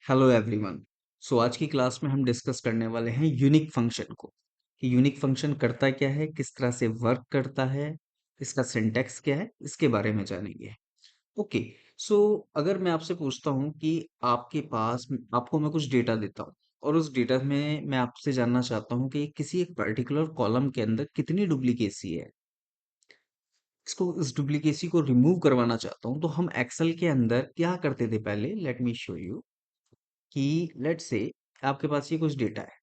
Hello everyone. सो आज की class में हम डिस्कस करने वाले हैं यूनिक फंक्शन को कि यूनिक फंक्शन करता क्या है, किस तरह से वर्क करता है, इसका सिंटैक्स क्या है, इसके बारे में जानेंगे। ओके। सो अगर मैं आपसे पूछता हूँ कि आपके पास आपको मैं कुछ डेटा देता हूँ और उस डेटा में मैं आपसे जानना चाहता हूँ कि किसी एक पर्टिकुलर कॉलम के अंदर कितनी डुप्लीकेसी है, इसको इस डुप्लीकेसी को रिमूव करवाना चाहता हूँ, तो हम एक्सेल के अंदर क्या करते थे पहले। लेट मी शो यू कि लेट्स से आपके पास ये कुछ डेटा है,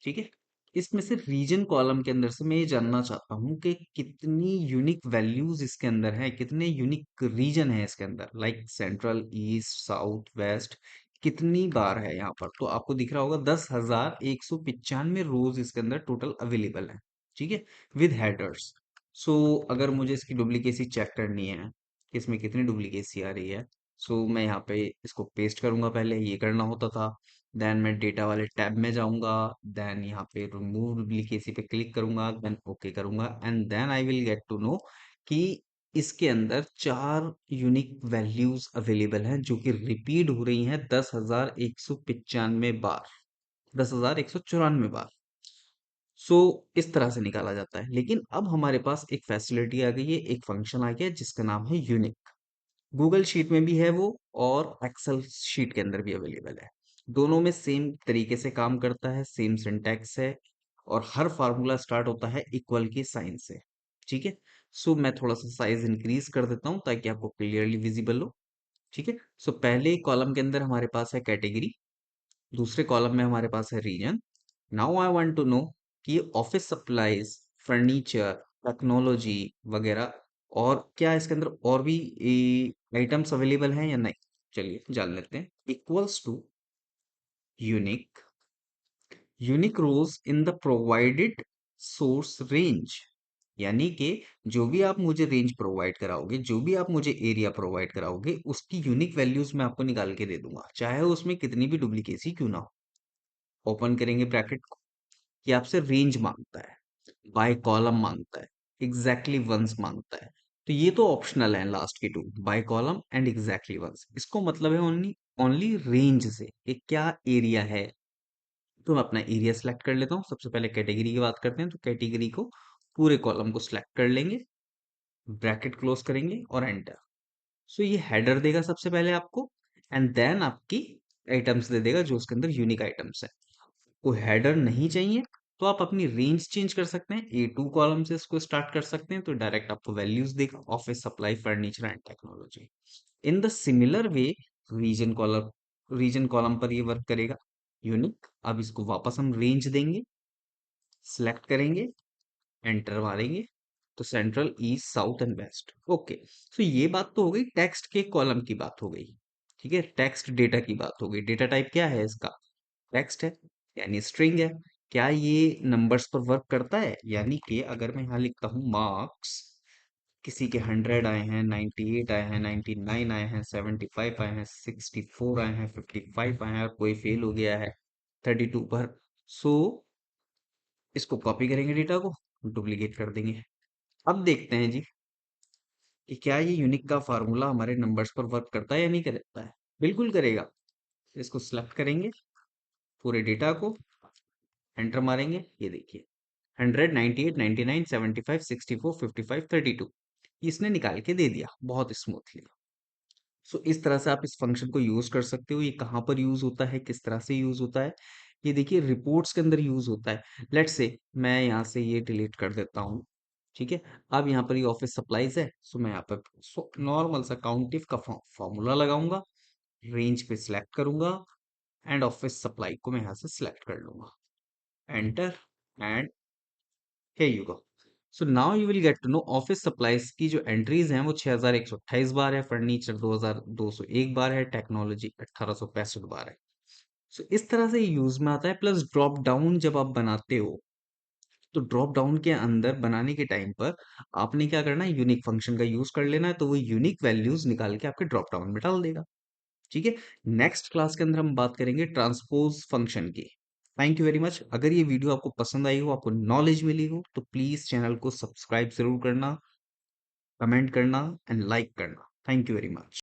ठीक है। इसमें से रीजन कॉलम के अंदर से मैं ये जानना चाहता हूँ कि कितनी यूनिक वैल्यूज इसके अंदर है, कितने यूनिक रीजन है इसके अंदर, like central, east, south, west, कितनी बार है यहाँ पर। तो आपको दिख रहा होगा 10,195 रोज इसके अंदर टोटल अवेलेबल है, ठीक है, विद हेडर्स। सो अगर मुझे इसकी डुप्लीकेसी चेक करनी है कि इसमें कितनी डुप्लीकेसी आ रही है, सो मैं यहाँ पे इसको पेस्ट करूंगा, पहले ये करना होता था। देन मैं डेटा वाले टैब में जाऊंगा, देन यहाँ पे रिमूव डुप्लीकेसी पे क्लिक करूंगा, देन ओके करूंगा, and then I will get to know कि इसके अंदर 4 यूनिक वैल्यूज अवेलेबल हैं जो कि रिपीट हो रही हैं 10,195 बार, 10,194 बार। सो इस तरह से निकाला जाता है। लेकिन अब हमारे पास एक फैसिलिटी आ गई है, एक फंक्शन आ गया है जिसका नाम है यूनिक। गूगल शीट में भी है वो, और एक्सेल शीट के अंदर भी अवेलेबल है। दोनों में सेम तरीके से काम करता है, सेम सिंटैक्स है, और हर फार्मूला स्टार्ट होता है इक्वल के साइन से, ठीक है। सो मैं थोड़ा सा साइज इंक्रीज कर देता हूँ ताकि आपको क्लियरली विजिबल हो, ठीक है। सो पहले कॉलम के अंदर हमारे पास है कैटेगरी, दूसरे कॉलम में हमारे पास है region. Now I want to know कि ऑफिस सप्लाईज, फर्नीचर, टेक्नोलॉजी वगैरह, और क्या इसके अंदर और भी आइटम्स अवेलेबल हैं या नहीं। चलिए जान लेते हैं। Equals to unique, unique rows in the provided source range, यानी कि जो भी आप मुझे रेंज प्रोवाइड कराओगे, जो भी आप मुझे एरिया प्रोवाइड कराओगे, उसकी यूनिक वैल्यूज मैं आपको निकाल के दे दूंगा, चाहे उसमें कितनी भी डुप्लीकेसी क्यों ना हो। ओपन करेंगे ब्रैकेट को, ये आपसे रेंज मांगता है, बाय कॉलम मांगता है, एग्जैक्टली वंस मांगता है। तो ये तो ऑप्शनल है, लास्ट के two, by column and exactly once, इसको मतलब है ओनली ओनली रेंज से कि क्या एरिया है। तो मैं अपना एरिया सेलेक्ट कर लेता हूँ। सबसे पहले कैटेगरी की बात करते हैं, तो कैटेगरी को पूरे कॉलम को सिलेक्ट कर लेंगे, ब्रैकेट क्लोज करेंगे और एंटर। सो ये हेडर देगा सबसे पहले आपको, एंड देन आपकी आइटम्स दे देगा जो उसके अंदर यूनिक आइटम्स है। को हेडर नहीं चाहिए तो आप अपनी रेंज चेंज कर सकते हैं, A2 कॉलम से इसको स्टार्ट कर सकते हैं, तो डायरेक्ट आपको वैल्यूज देगा, office supply, furniture and technology. In the similar way region column, region column पर ये वर्क करेगा, यूनिक। अब इसको वापस हम रेंज देंगे, सिलेक्ट करेंगे, एंटर मारेंगे, तो central, east, south and west. Okay. So ये बात तो हो गई टेक्स्ट के कॉलम की, बात हो गई, ठीक है। टेक्स्ट डेटा की बात हो गई। डेटा टाइप क्या है इसका, टेक्स्ट है, यानी स्ट्रिंग है। क्या ये नंबर्स पर वर्क करता है, यानी कि अगर मैं यहाँ लिखता हूँ मार्क्स, किसी के 100 आए हैं, 98 आए हैं, 99 आए हैं, 75 आए हैं, 64 आए हैं, 55 आए हैं, और कोई फेल हो गया है 32 पर। सो इसको कॉपी करेंगे डेटा को, डुप्लीकेट कर देंगे। अब देखते हैं जी कि क्या ये यूनिक का फार्मूला हमारे नंबर्स पर वर्क करता है या नहीं करता है। बिल्कुल करेगा। इसको सिलेक्ट करेंगे, पूरे डेटा को एंटर मारेंगे, ये देखिए 100, 98, 99, 75, 64, 55, 32, इसने निकाल के दे दिया बहुत स्मूथली। सो इस तरह से आप इस फंक्शन को यूज कर सकते हो। ये कहाँ पर यूज होता है, किस तरह से यूज होता है, ये देखिए रिपोर्ट्स के अंदर यूज होता है। लेट्स से मैं यहाँ से ये डिलीट कर देता हूँ, ठीक है। अब यहाँ पर ये ऑफिस सप्लाईज है, सो मैं यहाँ पर नॉर्मल सा काउंटिव का फॉर्मूला लगाऊंगा, रेंज पे सिलेक्ट करूंगा, एंड ऑफिस सप्लाई को मैं यहाँ से सिलेक्ट कर लूंगा, enter, and here you go. So now you will get to know office supplies की जो एंट्रीज हैं वो 6,128 बार है, फर्नीचर 2,201 बार है, टेक्नोलॉजी 1,865 बार है। सो इस तरह से यूज में आता है। प्लस ड्रॉप डाउन जब आप बनाते हो, तो ड्रॉप डाउन के अंदर बनाने के टाइम पर आपने क्या करना है, यूनिक फंक्शन का यूज कर लेना है, तो वो यूनिक वैल्यूज निकाल के आपके ड्रॉप डाउन में डाल देगा, ठीक है। नेक्स्ट क्लास के अंदर हम बात करेंगे ट्रांसपोज फंक्शन की। Thank you very much. अगर ये वीडियो आपको पसंद आई हो, आपको नॉलेज मिली हो, तो प्लीज चैनल को सब्सक्राइब जरूर करना, कमेंट करना एंड लाइक करना। Thank you very much.